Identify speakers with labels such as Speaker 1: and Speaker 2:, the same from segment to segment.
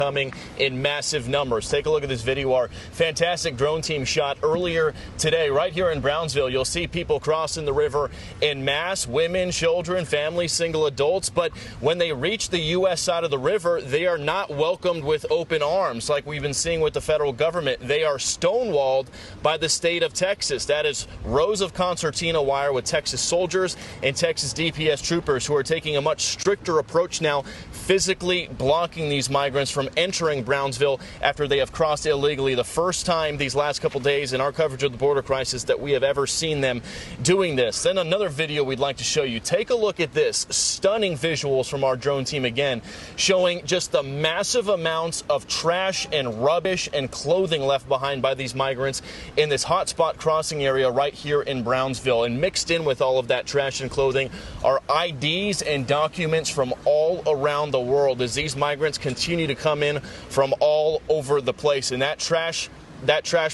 Speaker 1: coming in massive numbers. Take a look at this video our fantastic drone team shot earlier today right here in Brownsville. You'll see people crossing the river in mass, women, children, families, single adults. But when they reach the U.S. side of the river, they are not welcomed with open arms like we've been seeing with the federal government. They are stonewalled by the state of Texas. That is rows of concertina wire with Texas soldiers and Texas DPS troopers who are taking a much stricter approach now, physically blocking these migrants from entering Brownsville after they have crossed illegally. The first time these last couple days in our coverage of the border crisis that we have ever seen them doing this. Then another video we'd like to show you. Take a look at this. Stunning visuals from our drone team again, showing just the massive amounts of trash and rubbish and clothing left behind by these migrants in this hotspot crossing area right here in Brownsville. And mixed in with all of that trash and clothing are IDs and documents from all around the world as these migrants continue to come in from all over the place. And that trash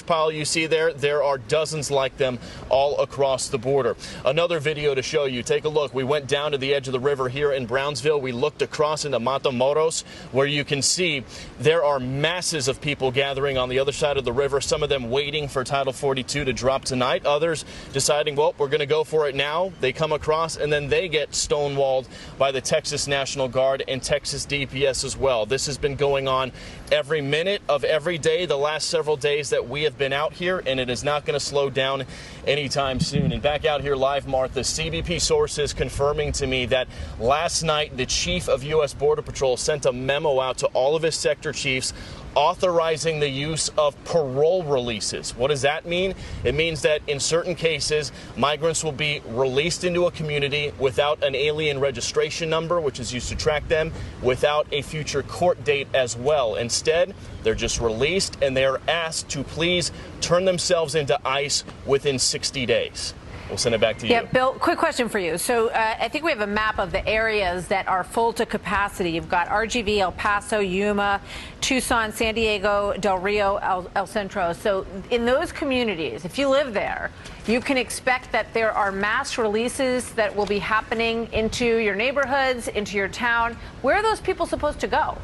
Speaker 1: pile you see there are dozens like them all across the border. Another video to show you. Take a look. We went down to the edge of the river here in Brownsville. We looked across into Matamoros, where you can see there are masses of people gathering on the other side of the river, some of them waiting for Title 42 to drop tonight, others deciding, well, we're going to go for it now. They come across and then they get stonewalled by the Texas National Guard and Texas DPS as well. This has been going on every minute of every day the last several days that we have been out here, and it is not going to slow down anytime soon. And back out here live, Martha, CBP sources confirming to me that last night the chief of U.S. Border Patrol sent a memo out to all of his sector chiefs authorizing the use of parole releases. What does that mean? It means that in certain cases, migrants will be released into a community without an alien registration number, which is used to track them, without a future court date as well. Instead, they're just released and they are asked to please turn themselves into ICE within 60 days. We'll send it back to you.
Speaker 2: Yeah, Bill, quick question for you. So I think we have a map of the areas that are full to capacity. You've got RGV, El Paso, Yuma, Tucson, San Diego, Del Rio, El Centro. So in those communities, if you live there, you can expect that there are mass releases that will be happening into your neighborhoods, into your town. Where are those people supposed to go?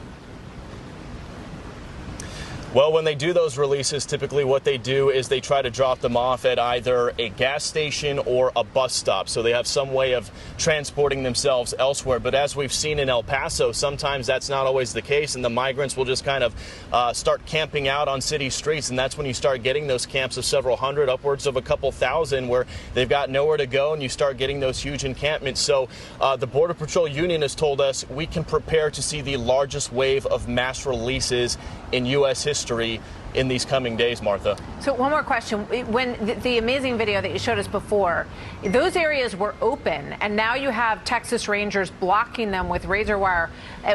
Speaker 1: Well, when they do those releases, typically what they do is they try to drop them off at either a gas station or a bus stop. So they have some way of transporting themselves elsewhere. But as we've seen in El Paso, sometimes that's not always the case. And the migrants will just kind of start camping out on city streets. And that's when you start getting those camps of several hundred, upwards of a couple thousand, where they've got nowhere to go. And you start getting those huge encampments. So the Border Patrol Union has told us we can prepare to see the largest wave of mass releases in U.S. history in these coming days, Martha.
Speaker 2: So one more question. When the amazing video that you showed us before, those areas were open, and now you have Texas Rangers blocking them with razor wire.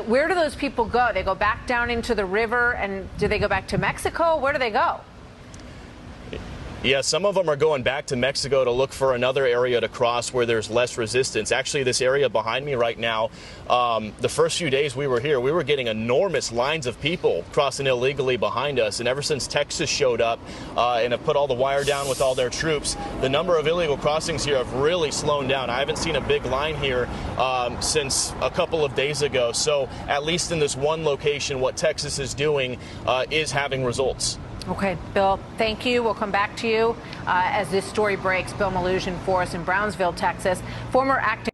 Speaker 2: Where do those people go? They go back down into the river, and do they go back to Mexico? Where do they go?
Speaker 1: Yeah, some of them are going back to Mexico to look for another area to cross where there's less resistance. Actually, this area behind me right now, the first few days we were here, we were getting enormous lines of people crossing illegally behind us. And ever since Texas showed up and have put all the wire down with all their troops, the number of illegal crossings here have really slowed down. I haven't seen a big line here since a couple of days ago. So at least in this one location, what Texas is doing is having results.
Speaker 2: Okay, Bill, thank you. We'll come back to you as this story breaks. Bill Melugin for us in Brownsville, Texas, former acting